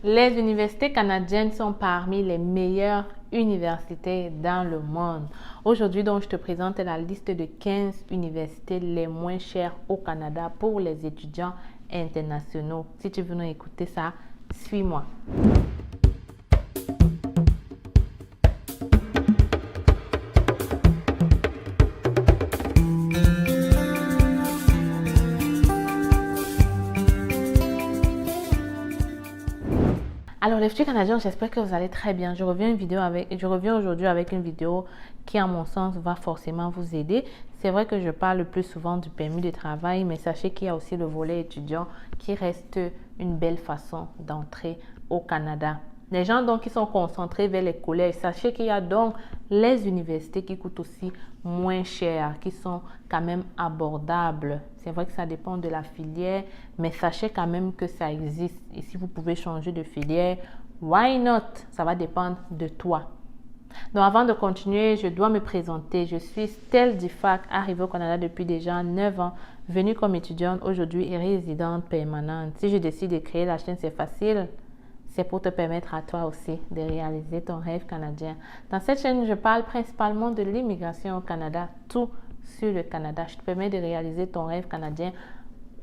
Les universités canadiennes sont parmi les meilleures universités dans le monde. Aujourd'hui, donc, je te présente la liste de 15 universités les moins chères au Canada pour les étudiants internationaux. Si tu veux nous écouter ça, suis-moi. Alors les futurs Canadiens, j'espère que vous allez très bien. Je reviens aujourd'hui avec une vidéo qui, à mon sens, va forcément vous aider. C'est vrai que je parle le plus souvent du permis de travail, mais sachez qu'il y a aussi le volet étudiant qui reste une belle façon d'entrer au Canada. Les gens donc qui sont concentrés vers les collèges, sachez qu'il y a donc les universités qui coûtent aussi moins cher, qui sont quand même abordables. C'est vrai que ça dépend de la filière, mais sachez quand même que ça existe. Et si vous pouvez changer de filière, why not? Ça va dépendre de toi. Donc avant de continuer, je dois me présenter. Je suis Stell Difac, arrivée au Canada depuis déjà 9 ans, venue comme étudiante aujourd'hui et résidente permanente. Si je décide de créer la chaîne, c'est facile. C'est pour te permettre à toi aussi de réaliser ton rêve canadien. Dans cette chaîne, je parle principalement de l'immigration au Canada, tout sur le Canada. Je te permets de réaliser ton rêve canadien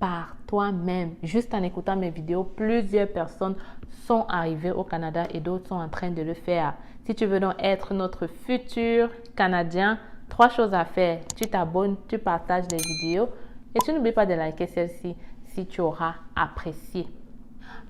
par toi-même. Juste en écoutant mes vidéos, plusieurs personnes sont arrivées au Canada et d'autres sont en train de le faire. Si tu veux donc être notre futur Canadien, 3 choses à faire. Tu t'abonnes, tu partages les vidéos et tu n'oublies pas de liker celle-ci si tu auras apprécié.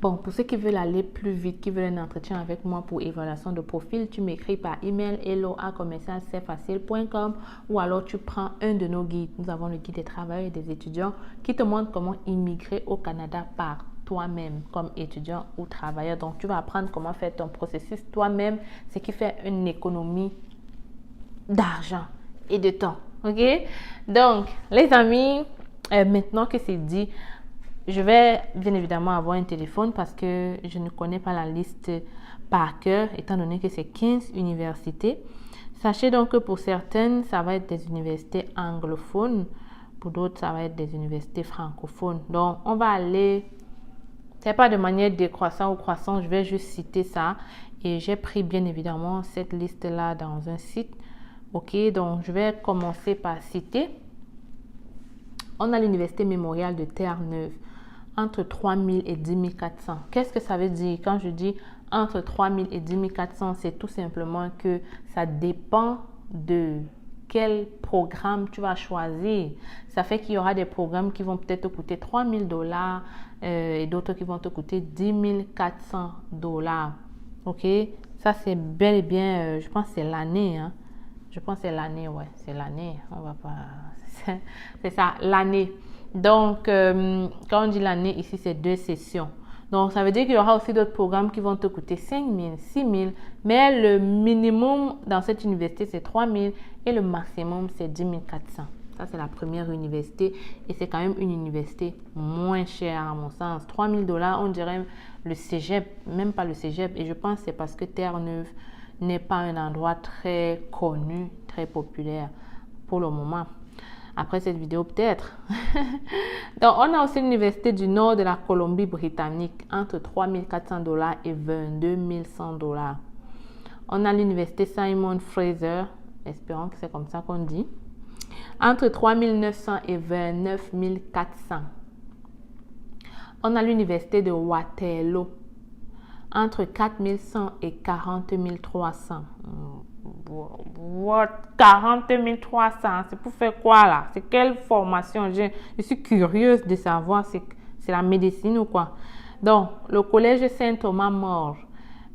Bon, pour ceux qui veulent aller plus vite, qui veulent un entretien avec moi pour évaluation de profil, tu m'écris par email hello@commercialcfacile.com ou alors tu prends un de nos guides. Nous avons le guide des travailleurs et des étudiants qui te montre comment immigrer au Canada par toi-même comme étudiant ou travailleur. Donc, tu vas apprendre comment faire ton processus toi-même, ce qui fait une économie d'argent et de temps. OK? Donc, les amis, maintenant que c'est dit, je vais bien évidemment avoir un téléphone parce que je ne connais pas la liste par cœur, étant donné que c'est 15 universités. Sachez donc que pour certaines, ça va être des universités anglophones. Pour d'autres, ça va être des universités francophones. Donc, on va aller, c'est pas de manière décroissante ou croissante, je vais juste citer ça. Et j'ai pris bien évidemment cette liste-là dans un site. OK, donc je vais commencer par citer. On a l'université mémoriale de Terre-Neuve. Entre 3 000 et 10 400. Qu'est-ce que ça veut dire? Quand je dis entre 3 000 et 10 400, c'est tout simplement que ça dépend de quel programme tu vas choisir. Ça fait qu'il y aura des programmes qui vont peut-être te coûter 3 000 $ et d'autres qui vont te coûter 10 400 $. OK? Ça, c'est bel et bien, je pense que c'est l'année. Hein? Je pense que c'est l'année, ouais. C'est l'année. On va pas... C'est ça, l'année. Donc, quand on dit l'année, ici, c'est 2 sessions. Donc, ça veut dire qu'il y aura aussi d'autres programmes qui vont te coûter 5 000, 6 000. Mais le minimum dans cette université, c'est 3 000 et le maximum, c'est 10 400. Ça, c'est la première université et c'est quand même une université moins chère à mon sens. 3 000 $, on dirait le cégep, même pas le cégep. Et je pense que c'est parce que Terre-Neuve n'est pas un endroit très connu, très populaire pour le moment. Après cette vidéo, peut-être. Donc, on a aussi l'université du nord de la Colombie-Britannique, entre 3 400 $ et 22 100 $. On a l'université Simon Fraser, espérons que c'est comme ça qu'on dit, entre 3 900 et 29 400. On a l'université de Waterloo, entre 4 100 et 40 300. What? 40 300, c'est pour faire quoi là? C'est quelle formation? Je suis curieuse de savoir, c'est la médecine ou quoi? Donc, le collège Saint-Thomas-More,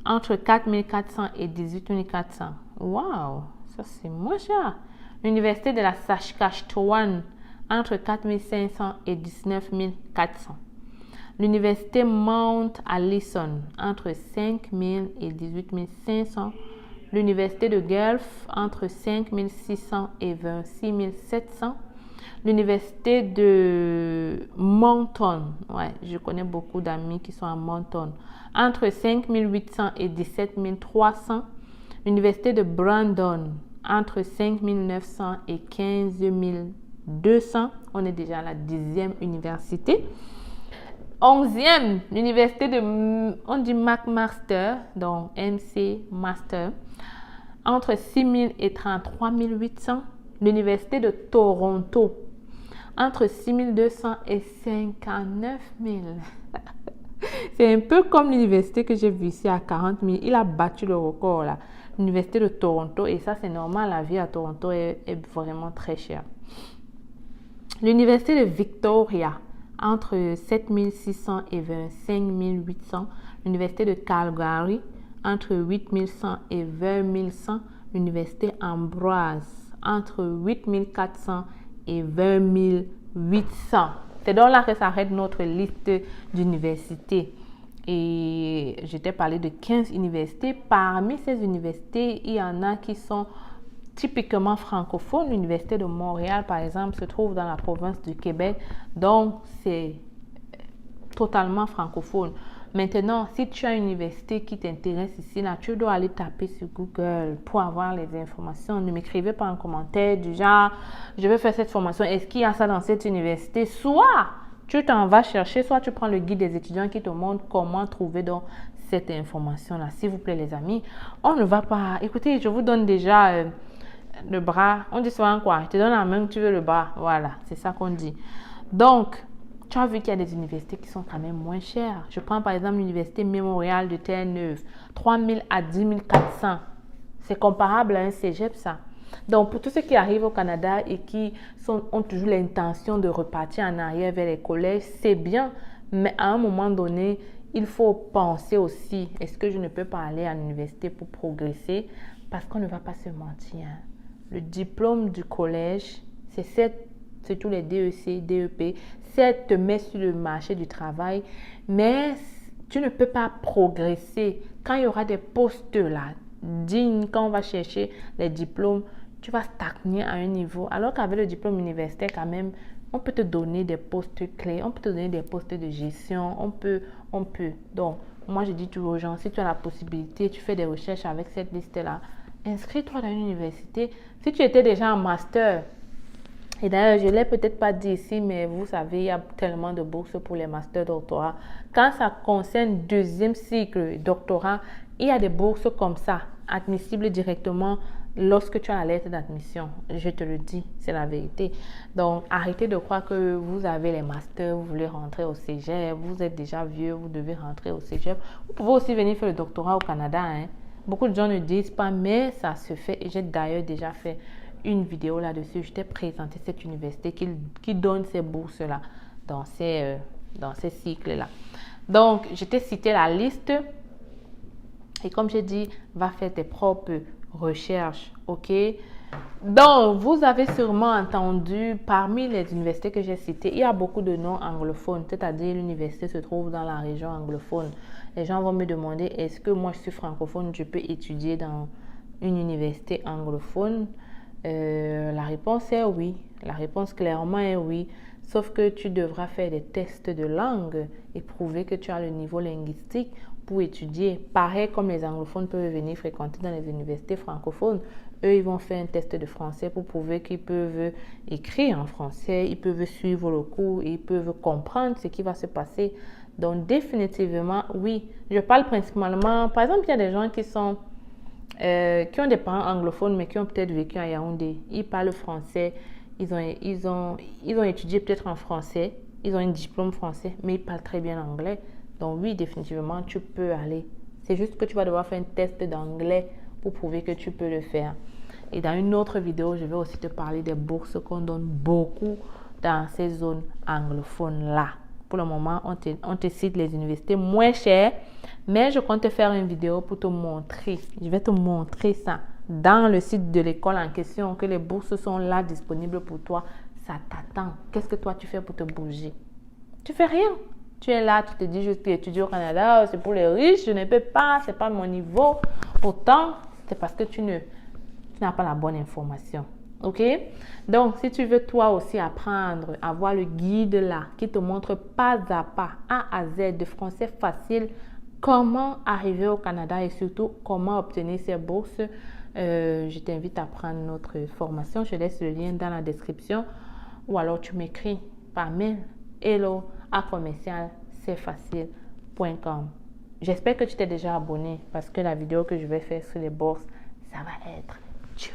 entre 4 400 et 18 400. Wow, ça c'est moins cher. L'université de la Saskatchewan, entre 4 500 et 19 400. L'université Mount Allison, entre 5 000 et 18 500. L'université de Guelph, entre 5 600 et 26 700. L'université de Moncton, ouais, je connais beaucoup d'amis qui sont à Moncton, entre 5 800 et 17 300. L'université de Brandon, entre 5 900 et 15 200. On est déjà à la 10e université. 11e, l'université de, on dit McMaster, donc MC Master, entre 6 000 et 33 800. L'université de Toronto, entre 6 200 et 59 000. C'est un peu comme l'université que j'ai vue ici à 40 000. Il a battu le record là. L'université de Toronto, et ça c'est normal, la vie à Toronto est vraiment très chère. L'université de Victoria, entre 7 600 et 25 800. L'université de Calgary, entre 8 100 et 20 100. L'université Ambroise, entre 8 400 et 20 800. C'est donc là que s'arrête notre liste d'universités. Et je t'ai parlé de 15 universités. Parmi ces universités, il y en a qui sont typiquement francophones. L'université de Montréal, par exemple, se trouve dans la province du Québec. Donc, c'est totalement francophone. Maintenant, si tu as une université qui t'intéresse ici, là, tu dois aller taper sur Google pour avoir les informations. Ne m'écrivez pas en commentaire du genre, je veux faire cette formation, est-ce qu'il y a ça dans cette université? Soit tu t'en vas chercher, soit tu prends le guide des étudiants qui te montre comment trouver donc cette information-là. S'il vous plaît, les amis, on ne va pas... Écoutez, je vous donne déjà le bras. On dit souvent quoi? Je te donne la main, tu veux le bras. Voilà, c'est ça qu'on dit. Donc, tu as vu qu'il y a des universités qui sont quand même moins chères. Je prends par exemple l'université Mémorial de Terre-Neuve, 3 000 à 10 400. C'est comparable à un cégep, ça. Donc, pour tous ceux qui arrivent au Canada et qui ont toujours l'intention de repartir en arrière vers les collèges, c'est bien. Mais à un moment donné, il faut penser aussi, est-ce que je ne peux pas aller à l'université pour progresser? Parce qu'on ne va pas se mentir. Le diplôme du collège, c'est tous les DEC, DEP, certes te met sur le marché du travail, mais tu ne peux pas progresser. Quand il y aura des postes là, dignes, quand on va chercher les diplômes, tu vas stagner à un niveau. Alors qu'avec le diplôme universitaire, quand même, on peut te donner des postes clés, on peut te donner des postes de gestion, on peut. Donc, moi, je dis toujours aux gens, si tu as la possibilité, tu fais des recherches avec cette liste-là, inscris-toi dans une université. Si tu étais déjà en master, et d'ailleurs, je ne l'ai peut-être pas dit ici, mais vous savez, il y a tellement de bourses pour les masters doctorats. Quand ça concerne deuxième cycle doctorat, il y a des bourses comme ça, admissibles directement lorsque tu as la lettre d'admission. Je te le dis, c'est la vérité. Donc, arrêtez de croire que vous avez les masters, vous voulez rentrer au cégep, vous êtes déjà vieux, vous devez rentrer au cégep. Vous pouvez aussi venir faire le doctorat au Canada, hein. Beaucoup de gens ne disent pas, mais ça se fait. Et j'ai d'ailleurs déjà fait une vidéo là-dessus. Je t'ai présenté cette université qui donne ces bourses-là dans ces cycles-là. Donc, je t'ai cité la liste. Et comme j'ai dit, va faire tes propres recherches, ok? Donc, vous avez sûrement entendu, parmi les universités que j'ai citées, il y a beaucoup de noms anglophones, c'est-à-dire l'université se trouve dans la région anglophone. Les gens vont me demander, est-ce que moi je suis francophone, je peux étudier dans une université anglophone? La réponse est oui. La réponse clairement est oui. Sauf que tu devras faire des tests de langue et prouver que tu as le niveau linguistique pour étudier. Pareil comme les anglophones peuvent venir fréquenter dans les universités francophones. Eux, ils vont faire un test de français pour prouver qu'ils peuvent écrire en français, ils peuvent suivre le cours, ils peuvent comprendre ce qui va se passer. Donc, définitivement, oui. Je parle principalement, par exemple, il y a des gens qui ont des parents anglophones, mais qui ont peut-être vécu à Yaoundé. Ils parlent français, ils ont étudié peut-être en français, ils ont un diplôme français, mais ils parlent très bien anglais. Donc oui, définitivement, tu peux aller. C'est juste que tu vas devoir faire un test d'anglais pour prouver que tu peux le faire. Et dans une autre vidéo, je vais aussi te parler des bourses qu'on donne beaucoup dans ces zones anglophones-là. Pour le moment, on te cite les universités moins chères, mais je compte te faire une vidéo pour te montrer. Je vais te montrer ça dans le site de l'école en question, que les bourses sont là disponibles pour toi. Ça t'attend. Qu'est-ce que toi tu fais pour te bouger? Tu fais rien. Tu es là, tu te dis juste que étudier au Canada, c'est pour les riches, je ne peux pas, c'est pas mon niveau. Pourtant, c'est parce que tu n'as pas la bonne information. Ok? Donc, si tu veux toi aussi apprendre, avoir le guide là qui te montre pas à pas, A à Z, de français facile, comment arriver au Canada et surtout comment obtenir ces bourses, je t'invite à prendre notre formation. Je laisse le lien dans la description ou alors tu m'écris par mail hello@commercial cetfacile.com. J'espère que tu t'es déjà abonné parce que la vidéo que je vais faire sur les bourses, ça va être dur.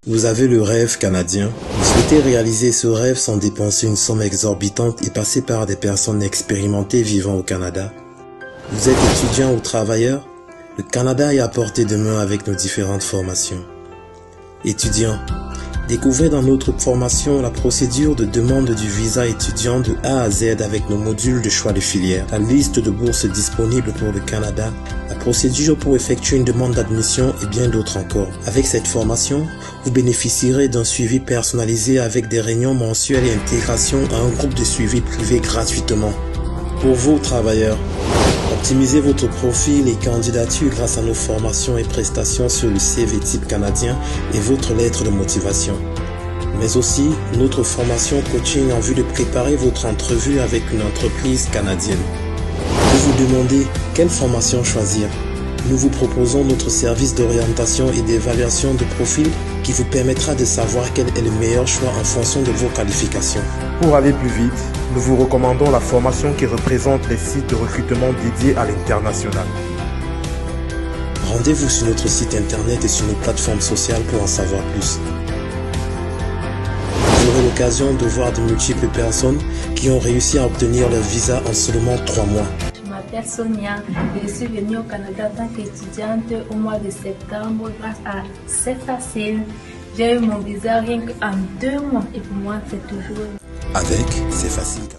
Vous avez le rêve canadien. Vous souhaitez réaliser ce rêve sans dépenser une somme exorbitante et passer par des personnes expérimentées vivant au Canada. Vous êtes étudiant ou travailleur? Le Canada est à portée de main avec nos différentes formations. Étudiant, découvrez dans notre formation la procédure de demande du visa étudiant de A à Z avec nos modules de choix de filière, la liste de bourses disponibles pour le Canada, la procédure pour effectuer une demande d'admission et bien d'autres encore. Avec cette formation, vous bénéficierez d'un suivi personnalisé avec des réunions mensuelles et intégration à un groupe de suivi privé gratuitement. Pour vous, travailleurs, optimisez votre profil et candidature grâce à nos formations et prestations sur le CV type canadien et votre lettre de motivation. Mais aussi notre formation coaching en vue de préparer votre entrevue avec une entreprise canadienne. Vous vous demandez quelle formation choisir? Nous vous proposons notre service d'orientation et d'évaluation de profil qui vous permettra de savoir quel est le meilleur choix en fonction de vos qualifications. Pour aller plus vite, nous vous recommandons la formation qui représente les sites de recrutement dédiés à l'international. Rendez-vous sur notre site internet et sur nos plateformes sociales pour en savoir plus. Vous aurez l'occasion de voir de multiples personnes qui ont réussi à obtenir leur visa en seulement 3 mois. Je m'appelle Sonia et je suis venue au Canada en tant qu'étudiante au mois de septembre grâce à C'est Facile. J'ai eu mon visa rien qu'en 2 mois et pour moi c'est toujours... Avec C'est Facile.